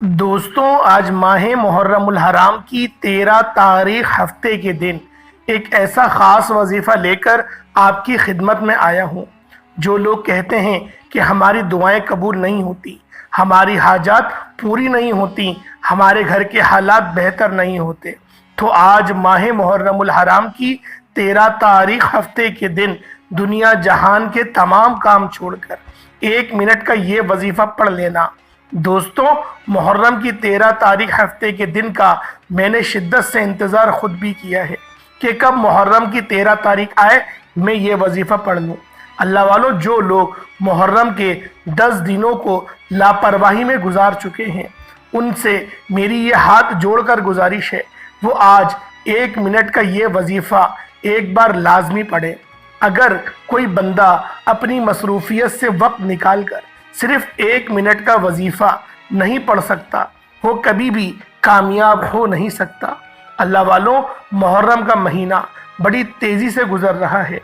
دوستوں، آج ماہ محرم الحرام کی 13 تاریخ ہفتے کے دن ایک ایسا خاص وظیفہ لے کر آپ کی خدمت میں آیا ہوں۔ جو لوگ کہتے ہیں کہ ہماری دعائیں قبول نہیں ہوتی، ہماری حاجات پوری نہیں ہوتی، ہمارے گھر کے حالات بہتر نہیں ہوتے، تو آج ماہ محرم الحرام کی 13 تاریخ ہفتے کے دن دنیا جہان کے تمام کام چھوڑ کر 1 منٹ کا یہ وظیفہ پڑھ لینا۔ دوستوں، محرم کی 13 تاریخ ہفتے کے دن کا میں نے شدت سے انتظار خود بھی کیا ہے کہ کب محرم کی 13 تاریخ آئے میں یہ وظیفہ پڑھ لوں۔ اللہ والو، جو لوگ محرم کے 10 دنوں کو لاپرواہی میں گزار چکے ہیں، ان سے میری یہ ہاتھ جوڑ کر گزارش ہے، وہ آج 1 منٹ کا یہ وظیفہ ایک بار لازمی پڑھے۔ اگر کوئی بندہ اپنی مصروفیت سے وقت نکال کر صرف 1 منٹ کا وظیفہ نہیں پڑھ سکتا، وہ کبھی بھی کامیاب ہو نہیں سکتا۔ اللہ والوں، محرم کا مہینہ بڑی تیزی سے گزر رہا ہے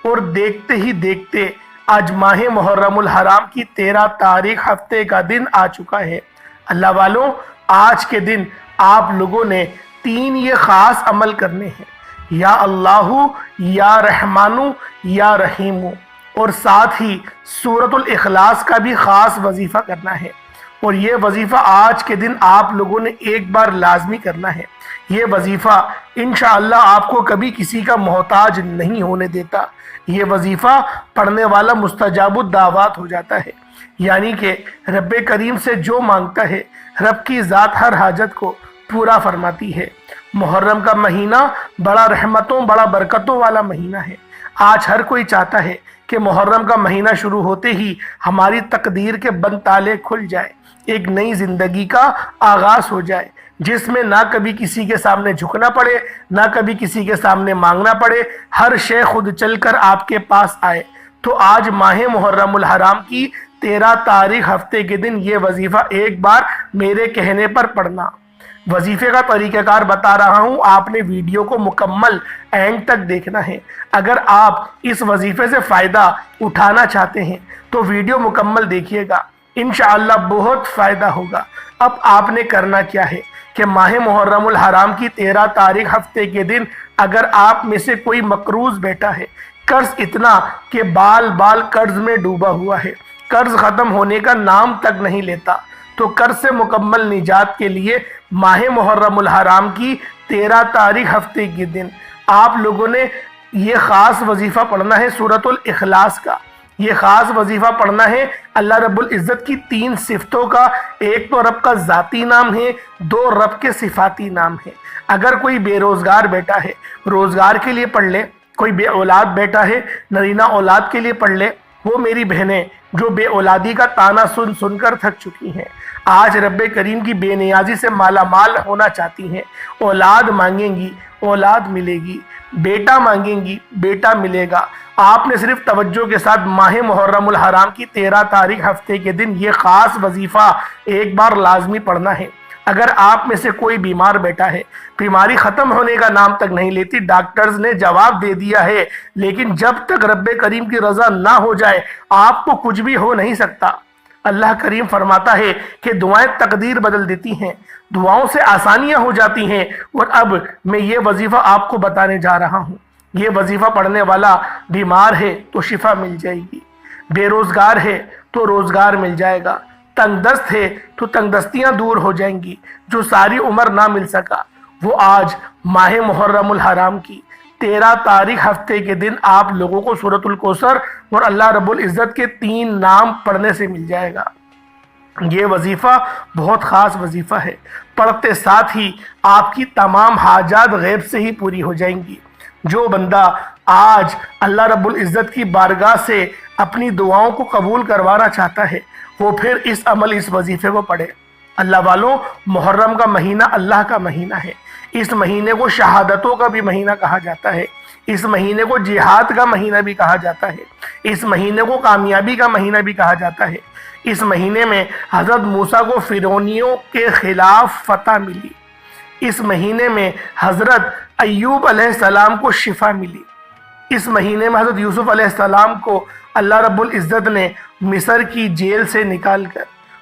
اور دیکھتے ہی دیکھتے آج ماہ محرم الحرام کی 13 تاریخ ہفتے کا دن آ چکا ہے۔ اللہ والوں، آج کے دن آپ لوگوں نے 3 یہ خاص عمل کرنے ہیں: یا اللہ، یا رحمانو، یا رحیمو، اور ساتھ ہی سورۃ الاخلاص کا بھی خاص وظیفہ کرنا ہے۔ اور یہ وظیفہ آج کے دن آپ لوگوں نے ایک بار لازمی کرنا ہے۔ یہ وظیفہ انشاءاللہ آپ کو کبھی کسی کا محتاج نہیں ہونے دیتا۔ یہ وظیفہ پڑھنے والا مستجاب الدعوات ہو جاتا ہے، یعنی کہ رب کریم سے جو مانگتا ہے رب کی ذات ہر حاجت کو پورا فرماتی ہے۔ محرم کا مہینہ بڑا رحمتوں، بڑا برکتوں والا مہینہ ہے۔ آج ہر کوئی چاہتا ہے کہ محرم کا مہینہ شروع ہوتے ہی ہماری تقدیر کے بند تالے کھل جائے، ایک نئی زندگی کا آغاز ہو جائے، جس میں نہ کبھی کسی کے سامنے جھکنا پڑے، نہ کبھی کسی کے سامنے مانگنا پڑے، ہر شے خود چل کر آپ کے پاس آئے۔ تو آج ماہ محرم الحرام کی 13 تاریخ ہفتے کے دن یہ وظیفہ ایک بار میرے کہنے پر پڑھنا۔ وظیفے کا طریقہ کار بتا رہا ہوں، آپ نے ویڈیو کو مکمل اینڈ تک دیکھنا ہے۔ اگر آپ اس وظیفے سے فائدہ اٹھانا چاہتے ہیں تو ویڈیو مکمل دیکھیے گا، انشاءاللہ بہت فائدہ ہوگا۔ اب آپ نے کرنا کیا ہے کہ ماہ محرم الحرام کی 13 تاریخ ہفتے کے دن اگر آپ میں سے کوئی مقروض بیٹا ہے، قرض اتنا کہ بال بال قرض میں ڈوبا ہوا ہے، قرض ختم ہونے کا نام تک نہیں لیتا، تو قرض سے مکمل نجات کے لیے ماہ محرم الحرام کی 13 تاریخ ہفتے کے دن آپ لوگوں نے یہ خاص وظیفہ پڑھنا ہے سورۃ الاخلاص کا۔ یہ خاص وظیفہ پڑھنا ہے اللہ رب العزت کی 3 صفتوں کا۔ ایک تو رب کا ذاتی نام ہے، 2 رب کے صفاتی نام ہے۔ اگر کوئی بے روزگار بیٹا ہے، روزگار کے لیے پڑھ لے۔ کوئی بے اولاد بیٹا ہے، نرینہ اولاد کے لیے پڑھ لے۔ وہ میری بہنیں جو بے اولادی کا تانا سن سن کر تھک چکی ہیں، آج رب کریم کی بے نیازی سے مالا مال ہونا چاہتی ہیں، اولاد مانگیں گی، اولاد ملے گی، بیٹا مانگیں گی، بیٹا ملے گا۔ آپ نے صرف توجہ کے ساتھ ماہ محرم الحرام کی 13 تاریخ ہفتے کے دن یہ خاص وظیفہ ایک بار لازمی پڑھنا ہے۔ اگر آپ میں سے کوئی بیمار بیٹا ہے، بیماری ختم ہونے کا نام تک نہیں لیتی، ڈاکٹرز نے جواب دے دیا ہے، لیکن جب تک رب کریم کی رضا نہ ہو جائے آپ کو کچھ بھی ہو نہیں سکتا۔ اللہ کریم فرماتا ہے کہ دعائیں تقدیر بدل دیتی ہیں، دعاؤں سے آسانیاں ہو جاتی ہیں۔ اور اب میں یہ وظیفہ آپ کو بتانے جا رہا ہوں۔ یہ وظیفہ پڑھنے والا بیمار ہے تو شفا مل جائے گی، بے روزگار ہے تو روزگار مل جائے گا، تنگ دست ہے تو تنگ دستیاں دور ہو جائیں گی، جو ساری عمر نہ مل سکا وہ آج ماہ محرم الحرام کی 13 تاریخ ہفتے کے دن آپ لوگوں کو سورۃ الکوثر اور اللہ رب العزت کے 3 نام پڑھنے سے مل جائے گا۔ یہ وظیفہ بہت خاص وظیفہ ہے، پڑھتے ساتھ ہی آپ کی تمام حاجات غیب سے ہی پوری ہو جائیں گی۔ جو بندہ آج اللہ رب العزت کی بارگاہ سے اپنی دعاؤں کو قبول کروانا چاہتا ہے، وہ پھر اس وظیفے کو پڑھے۔ اللہ والوں، محرم کا مہینہ اللہ کا مہینہ ہے۔ اس مہینے کو شہادتوں کا بھی مہینہ کہا جاتا ہے، اس مہینے کو جہاد کا مہینہ بھی کہا جاتا ہے، اس مہینے کو کامیابی کا مہینہ بھی کہا جاتا ہے۔ اس مہینے میں حضرت موسیٰ کو فرعونیوں کے خلاف فتح ملی۔ اس مہینے میں حضرت ایوب علیہ السلام کو شفا ملی۔ اس مہینے میں حضرت یوسف علیہ السلام کو اللہ رب العزت نے مصر کی جیل سے نکال کر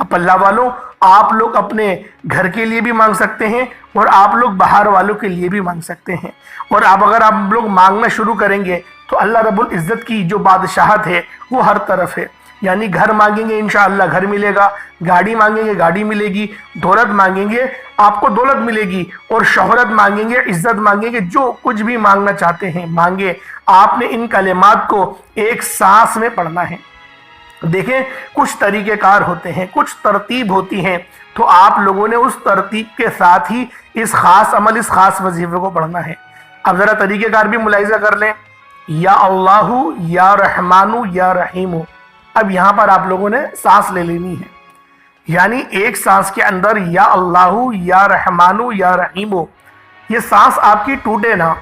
اب اللہ والوں آپ لوگ اپنے گھر کے لیے بھی مانگ سکتے ہیں اور آپ لوگ باہر والوں کے لیے بھی مانگ سکتے ہیں، اور اب اگر آپ لوگ مانگنا شروع کریں گے تو اللہ رب العزت کی جو بادشاہت ہے وہ ہر طرف ہے، یعنی گھر مانگیں گے انشاءاللہ گھر ملے گا، گاڑی مانگیں گے گاڑی ملے گی، دولت مانگیں گے آپ کو دولت ملے گی، اور شہرت مانگیں گے عزت مانگیں گے، جو کچھ بھی مانگنا چاہتے ہیں مانگے۔ آپ نے ان کلمات کو ایک سانس میں پڑھنا ہے۔ دیکھیں کچھ طریقہ کار ہوتے ہیں، کچھ ترتیب ہوتی ہیں، تو آپ لوگوں نے اس ترتیب کے ساتھ ہی اس خاص عمل اس خاص وظیفے کو پڑھنا ہے۔ اب ذرا طریقہ کار بھی ملاحظہ کر لیں، یا اللہ یا رحمان یا رحیم۔ اب یہاں پر آپ لوگوں نے سانس لے لینی ہے، یعنی ایک سانس کے اندر یا اللہ یا رحمان یا رحیم، یہ سانس آپ کی ٹوٹے نہ،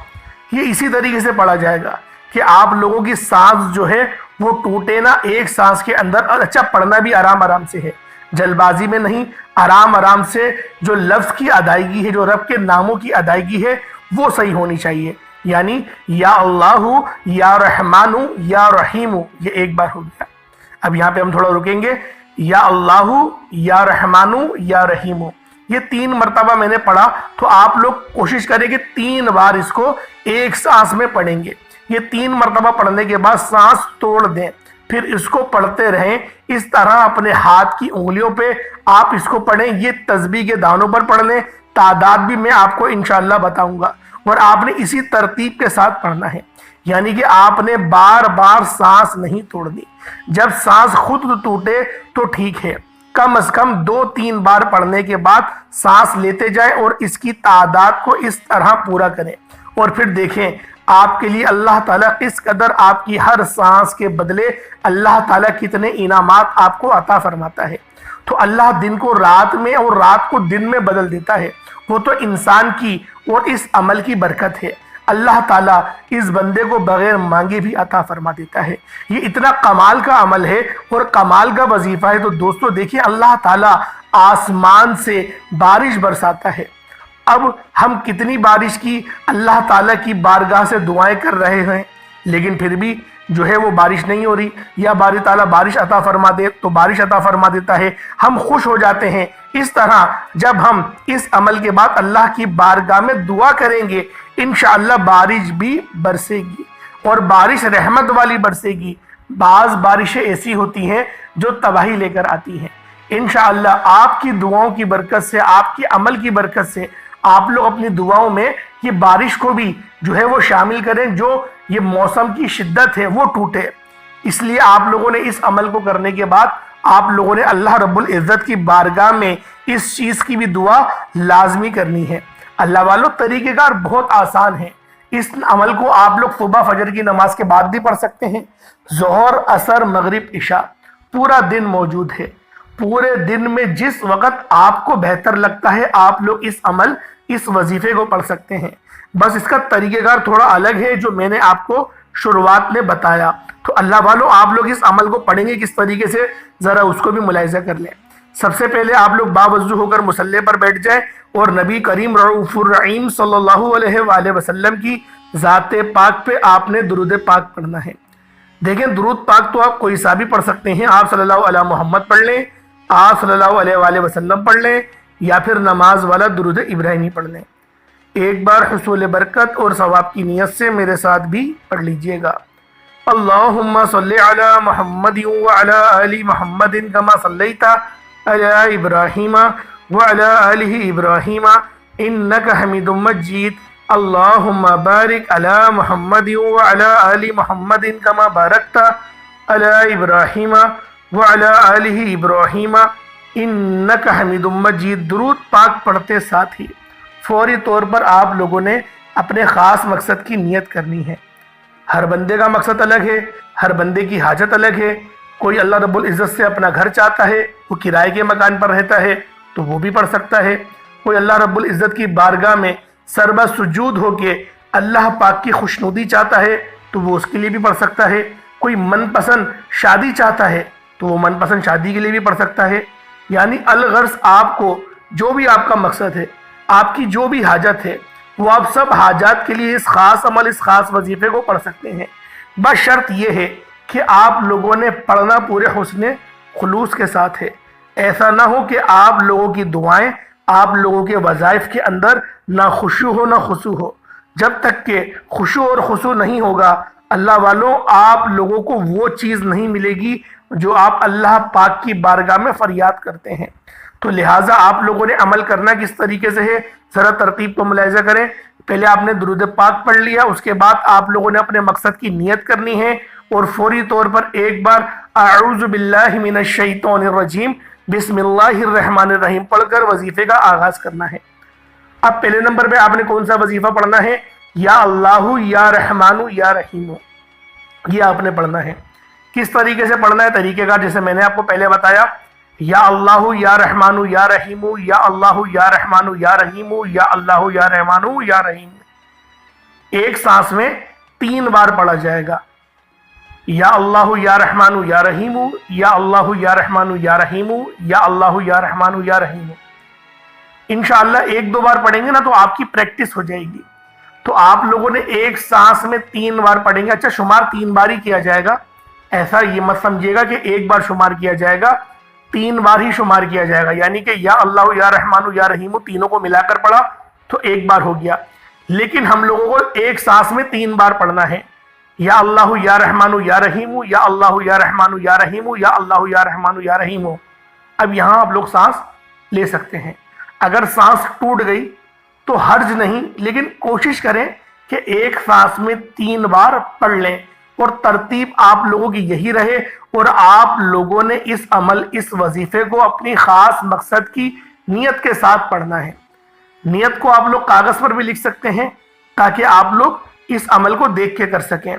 یہ اسی طریقے سے پڑھا جائے گا کہ آپ لوگوں کی سانس جو ہے وہ ٹوٹے نہ ایک سانس کے اندر۔ اور اچھا پڑھنا بھی آرام آرام سے ہے، جلد بازی میں نہیں، آرام آرام سے، جو لفظ کی ادائیگی ہے، جو رب کے ناموں کی ادائیگی ہے وہ صحیح ہونی چاہیے، یعنی یا اللہ یا رحمان یا رحیم، یہ ایک بار ہو گیا۔ اب یہاں پہ ہم تھوڑا رکیں گے، یا اللہ یا رحمان یا رحیم، یہ 3 مرتبہ میں نے پڑھا، تو آپ لوگ کوشش کریں کہ 3 بار اس کو ایک سانس میں پڑھیں گے۔ یہ 3 مرتبہ پڑھنے کے بعد سانس توڑ دیں، پھر اس کو پڑھتے رہیں، اس طرح اپنے ہاتھ کی انگلیوں پہ آپ اس کو پڑھیں، یہ تسبیح کے دانوں پر پڑھ لیں، تعداد بھی میں آپ کو انشاءاللہ بتاؤں گا، اور آپ نے اسی ترتیب کے ساتھ پڑھنا ہے، یعنی کہ آپ نے بار بار سانس نہیں توڑنی۔ جب سانس خود ٹوٹے تو ٹھیک ہے، کم از کم 2-3 بار پڑھنے کے بعد سانس لیتے جائیں اور اس کی تعداد کو اس طرح پورا کریں، اور پھر دیکھیں آپ کے لیے اللہ تعالیٰ کس قدر آپ کی ہر سانس کے بدلے اللہ تعالیٰ کتنے انعامات آپ کو عطا فرماتا ہے۔ تو اللہ دن کو رات میں اور رات کو دن میں بدل دیتا ہے، وہ تو انسان کی اور اس عمل کی برکت ہے۔ اللہ تعالیٰ اس بندے کو بغیر مانگے بھی عطا فرما دیتا ہے، یہ اتنا کمال کا عمل ہے اور کمال کا وظیفہ ہے۔ تو دوستو دیکھیں اللہ تعالیٰ آسمان سے بارش برساتا ہے، اب ہم کتنی بارش کی اللہ تعالیٰ کی بارگاہ سے دعائیں کر رہے ہیں، لیکن پھر بھی جو ہے وہ بارش نہیں ہو رہی، یا باری تعالیٰ بارش عطا فرما دے تو بارش عطا فرما دیتا ہے، ہم خوش ہو جاتے ہیں۔ اس طرح جب ہم اس عمل کے بعد اللہ کی بارگاہ میں دعا کریں گے انشاءاللہ بارش بھی برسے گی، اور بارش رحمت والی برسے گی۔ بعض بارشیں ایسی ہوتی ہیں جو تباہی لے کر آتی ہیں، انشاءاللہ آپ کی دعاؤں کی برکت سے، آپ کی عمل کی برکت سے آپ لوگ اپنی دعاؤں میں یہ بارش کو بھی جو ہے وہ شامل کریں، جو یہ موسم کی شدت ہے وہ ٹوٹے۔ اس لیے آپ لوگوں نے اس عمل کو کرنے کے بعد آپ لوگوں نے اللہ رب العزت کی بارگاہ میں اس چیز کی بھی دعا لازمی کرنی ہے۔ اللہ والوں طریقہ کار بہت آسان ہے، اس عمل کو آپ لوگ صبح فجر کی نماز کے بعد بھی پڑھ سکتے ہیں، ظہر عصر مغرب عشاء پورا دن موجود ہے۔ پورے دن میں جس وقت آپ کو بہتر لگتا ہے آپ لوگ اس عمل اس وظیفے کو پڑھ سکتے ہیں، بس اس کا طریقہ کار تھوڑا الگ ہے جو میں نے آپ کو شروعات میں بتایا۔ تو اللہ والوں آپ لوگ اس عمل کو پڑھیں گے کس طریقے سے، ذرا اس کو بھی ملاحظہ کر لیں۔ سب سے پہلے آپ لوگ باوضو ہو کر مصلی پر بیٹھ جائیں، اور نبی کریم رؤوف الرحیم صلی اللہ علیہ وآلہ وسلم کی ذات پاک پہ آپ نے درود پاک پڑھنا ہے۔ دیکھیں درود پاک تو آپ کوئی سا بھی پڑھ سکتے ہیں، آپ صلی اللہ علیہ محمد پڑھ لیں، آپ صلی اللہ علیہ وآلہ وسلم پڑھ لیں، یا پھر نماز والا درود ابراہیمی پڑھ لیں۔ ایک بار حصول برکت اور ثواب کی نیت سے میرے ساتھ بھی پڑھ لیجئے گا۔ اللہم صلی علی محمد وعلی آل محمد کما صلیت علی ابراہیم وعلی آل ابراہیم انک حمید مجید۔ اللہم بارک علی محمد وعلی آل محمد کما بارکت علی ابراہیم وعلی آل ابراہیم انک حمید مجید۔ درود پاک پڑھتے ساتھ ہی فوری طور پر آپ لوگوں نے اپنے خاص مقصد کی نیت کرنی ہے۔ ہر بندے کا مقصد الگ ہے، ہر بندے کی حاجت الگ ہے۔ کوئی اللہ رب العزت سے اپنا گھر چاہتا ہے، وہ کرائے کے مکان پر رہتا ہے تو وہ بھی پڑھ سکتا ہے۔ کوئی اللہ رب العزت کی بارگاہ میں سربہ سجود ہو کے اللہ پاک کی خوشنودی چاہتا ہے تو وہ اس کے لیے بھی پڑھ سکتا ہے۔ کوئی من پسند شادی چاہتا ہے تو وہ من پسند شادی کے لیے بھی پڑھ سکتا ہے۔ یعنی الغرض آپ کو جو بھی آپ کا مقصد ہے، آپ کی جو بھی حاجت ہے، وہ آپ سب حاجات کے لیے اس خاص عمل اس خاص وظیفے کو پڑھ سکتے ہیں۔ بس شرط یہ ہے کہ آپ لوگوں نے پڑھنا پورے حسن خلوص کے ساتھ ہے، ایسا نہ ہو کہ آپ لوگوں کی دعائیں، آپ لوگوں کے وظائف کے اندر نہ خشوع ہو نہ خضوع ہو۔ جب تک کہ خشوع اور خضوع نہیں ہوگا اللہ والوں، آپ لوگوں کو وہ چیز نہیں ملے گی جو آپ اللہ پاک کی بارگاہ میں فریاد کرتے ہیں۔ تو لہٰذا آپ لوگوں نے عمل کرنا کس طریقے سے ہے، ذرا ترتیب کو ملاحظہ کریں۔ پہلے آپ نے درود پاک پڑھ لیا، اس کے بعد آپ لوگوں نے اپنے مقصد کی نیت کرنی ہے اور فوری طور پر ایک بار اعوذ باللہ من الشیطان الرجیم بسم اللہ الرحمن الرحیم پڑھ کر وظیفے کا آغاز کرنا ہے۔ اب پہلے نمبر پہ آپ نے کون سا وظیفہ پڑھنا ہے؟ یا اللہ یا رحمان یا رحیم، یہ آپ نے پڑھنا ہے۔ کس طریقے سے پڑھنا ہے؟ طریقے کا جیسے میں نے آپ کو پہلے بتایا، یا اللہ یا رحمان یا رحیم، یا اللہ یا رحمان یا رحیم، یا اللہ یا رحمان یا رحیم، ایک سانس میں 3 بار پڑھا جائے گا۔ یا اللہ یا رحمان یا رحیم، یا اللہ یا رحمان یا رحیم، یا اللہ یا رحمان یا رحیم۔ انشاءاللہ 1-2 بار پڑھیں گے نا تو آپ کی پریکٹس ہو جائے گی۔ تو آپ لوگوں نے ایک سانس میں 3 بار پڑھیں گے۔ اچھا، شمار 3 بار ہی کیا جائے گا، ایسا یہ مت سمجھیے گا کہ 1 بار شمار کیا جائے گا، 3 بار ہی شمار کیا جائے گا، یعنی کہ یا اللہ یا رحمان یا رحیم تینوں کو ملا کر پڑھا تو 1 بار ہو گیا۔ لیکن ہم لوگوں کو ایک سانس میں 3 بار پڑھنا ہے، یا اللہ یا رحمان یا رحیم، یا اللہ یا رحمان یا رحیم، یا اللہ یا رحمان یا رحیم۔ اب یہاں آپ لوگ سانس لے سکتے ہیں۔ اگر سانس ٹوٹ گئی تو حرج نہیں، لیکن کوشش کریں کہ ایک سانس میں 3 بار پڑھ لیں، اور ترتیب آپ لوگوں کی یہی رہے، اور آپ لوگوں نے اس عمل، اس وظیفے کو اپنی خاص مقصد کی نیت کے ساتھ پڑھنا ہے۔ نیت کو آپ لوگ کاغذ پر بھی لکھ سکتے ہیں تاکہ آپ لوگ اس عمل کو دیکھ کے کر سکیں۔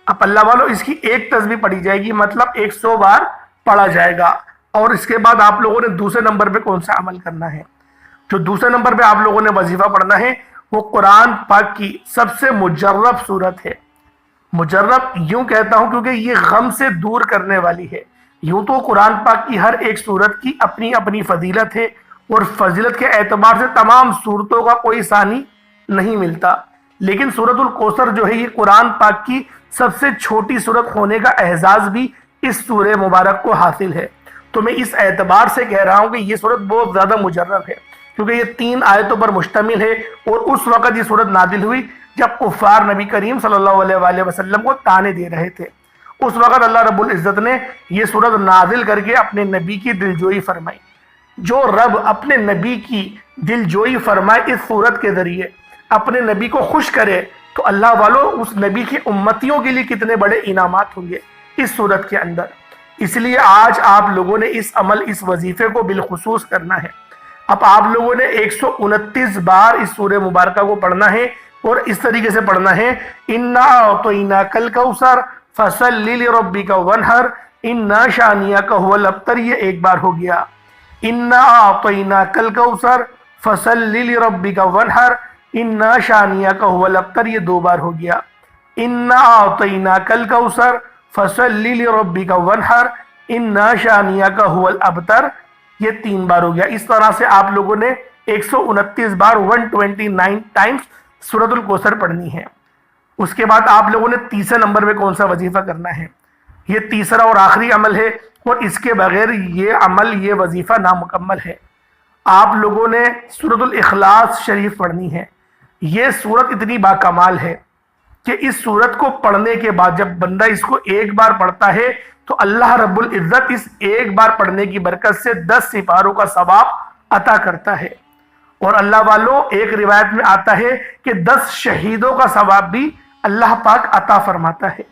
اب اللہ والو اس کی ایک تسبیح پڑھی جائے گی، مطلب 100 بار پڑھا جائے گا، اور اس کے بعد آپ لوگوں نے دوسرے نمبر پہ کون سا عمل کرنا ہے؟ جو دوسرے نمبر پہ آپ لوگوں نے وظیفہ پڑھنا ہے وہ قرآن پاک کی سب سے مجرب صورت ہے۔ مجرب یوں کہتا ہوں کیونکہ یہ غم سے دور کرنے والی ہے۔ یوں تو قرآن پاک کی ہر ایک صورت کی اپنی اپنی فضیلت ہے، اور فضیلت کے اعتبار سے تمام صورتوں کا کوئی ثانی نہیں ملتا، لیکن سورۃ الکوثر جو ہے یہ قرآن پاک کی سب سے چھوٹی صورت ہونے کا اعزاز بھی اس سورہ مبارک کو حاصل ہے۔ تو میں اس اعتبار سے کہہ رہا ہوں کہ یہ صورت بہت زیادہ مجرب ہے، کیونکہ یہ 3 آیتوں پر مشتمل ہے، اور اس وقت یہ صورت نازل ہوئی جب کفار نبی کریم صلی اللہ علیہ وآلہ وسلم کو تانے دے رہے تھے۔ اس وقت اللہ رب العزت نے یہ صورت نازل کر کے اپنے نبی کی دلجوئی فرمائی۔ جو رب اپنے نبی کی دلجوئی فرمائے اس صورت کے ذریعے، اپنے نبی کو خوش کرے، تو اللہ والو اس نبی کی امتیوں کے لیے کتنے بڑے انعامات ہوں گے اس صورت کے اندر۔ اس لیے آج آپ لوگوں نے اس عمل، اس وظیفے کو بالخصوص کرنا ہے۔ اب آپ لوگوں نے 129 بار اس سورہ مبارکہ کو پڑھنا ہے، اور اس طریقے سے پڑھنا ہے، اِنَّا أَعْطَيْنَاكَ الْكَوْثَرَ فَصَلِّ لِرَبِّكَ وَانْحَرْ إِنَّا شَانِئَكَ هُوَ الْأَبْتَرُ، یہ ایک بار ہو گیا۔ اِنَّا أَعْطَيْنَاكَ الْكَوْثَرَ فَصَلِّ لِرَبِّكَ وَانْحَرْ إِنَّا شَانِئَكَ هُوَ الْأَبْتَرُ، یہ 2 بار ہو گیا۔ اِنَّا أَعْطَيْنَاكَ الْكَوْثَرَ فَصَلِّ لِرَبِّكَ وَانْحَرْ إِنَّا شَانِئَكَ هُوَ الْأَبْتَرُ، یہ 3 بار ہو گیا۔ اس طرح سے آپ لوگوں نے 129 بار 129 ٹائمز سورۃ الکوثر پڑھنی ہے۔ اس کے بعد آپ لوگوں نے تیسرے نمبر پہ کون سا وظیفہ کرنا ہے؟ یہ تیسرا اور آخری عمل ہے، اور اس کے بغیر یہ عمل، یہ وظیفہ نامکمل ہے۔ آپ لوگوں نے سورۃ الاخلاص شریف پڑھنی ہے۔ یہ سورت اتنی باکمال ہے کہ اس سورت کو پڑھنے کے بعد جب بندہ اس کو ایک بار پڑھتا ہے تو اللہ رب العزت اس ایک بار پڑھنے کی برکت سے 10 سپاروں کا ثواب عطا کرتا ہے۔ اور اللہ والوں ایک روایت میں آتا ہے کہ 10 شہیدوں کا ثواب بھی اللہ پاک عطا فرماتا ہے،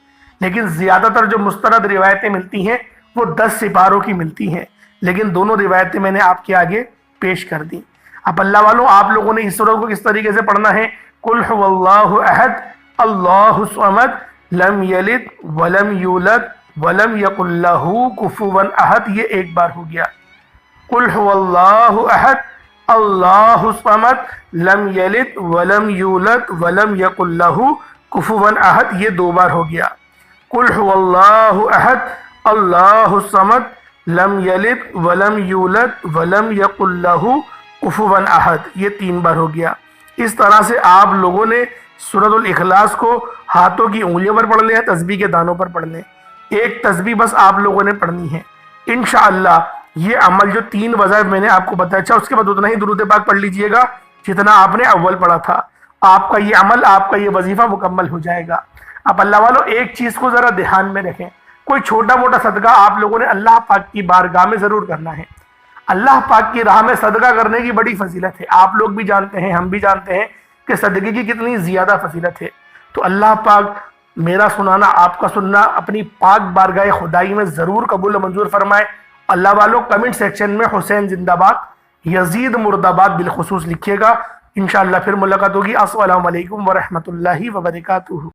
لیکن زیادہ تر جو مستند روایتیں ملتی ہیں وہ 10 سپاروں کی ملتی ہیں، لیکن دونوں روایتیں میں نے آپ کے آگے پیش کر دی۔ اب اللہ والوں آپ لوگوں نے اس سورت کو کس طریقے سے پڑھنا ہے؟ قل هو اللہ احد اللہ الصمد لم یلد ولم یولد ولم یکن لہ کفوا احد، یہ ایک بار ہو گیا۔ قل هو اللہ احد اللہ الصمد لم یلد ولم یولد ولم یکن لہ کفوا احد، یہ 2 بار ہو گیا۔ قل هو اللہ احد اللہ الصمد لم یلد ولم یولد ولم یکن لہ کفوا احد، یہ 3 بار ہو گیا۔ اس طرح سے آپ لوگوں نے سورۃ الاخلاص کو ہاتھوں کی انگلیوں پر پڑھ لیں، تسبیح کے دانوں پر پڑھ لیں۔ ایک تسبیح بس آپ لوگوں نے پڑھنی ہے۔ انشاءاللہ یہ عمل جو 3 وظائف میں نے آپ کو بتایا، اچھا اس کے بعد اتنا ہی درود پاک پڑھ لیجئے گا جتنا آپ نے اول پڑھا تھا، آپ کا یہ عمل، آپ کا یہ وظیفہ مکمل ہو جائے گا۔ اب اللہ والو ایک چیز کو ذرا دھیان میں رکھیں، کوئی چھوٹا موٹا صدقہ آپ لوگوں نے اللہ پاک کی بارگاہ میں ضرور کرنا ہے۔ اللہ پاک کی راہ میں صدقہ کرنے کی بڑی فضیلت ہے، آپ لوگ بھی جانتے ہیں، ہم بھی جانتے ہیں کہ صدقے کی کتنی زیادہ فضیلت ہے۔ تو اللہ پاک میرا سنانا، آپ کا سننا اپنی پاک بارگاہ خدائی میں ضرور قبول و منظور فرمائے۔ اللہ والوں کمنٹ سیکشن میں حسین زندہ باد، یزید مرد آباد بالخصوص لکھیے گا۔ انشاءاللہ پھر ملاقات ہوگی۔ السلام علیکم ورحمۃ اللہ وبرکاتہ۔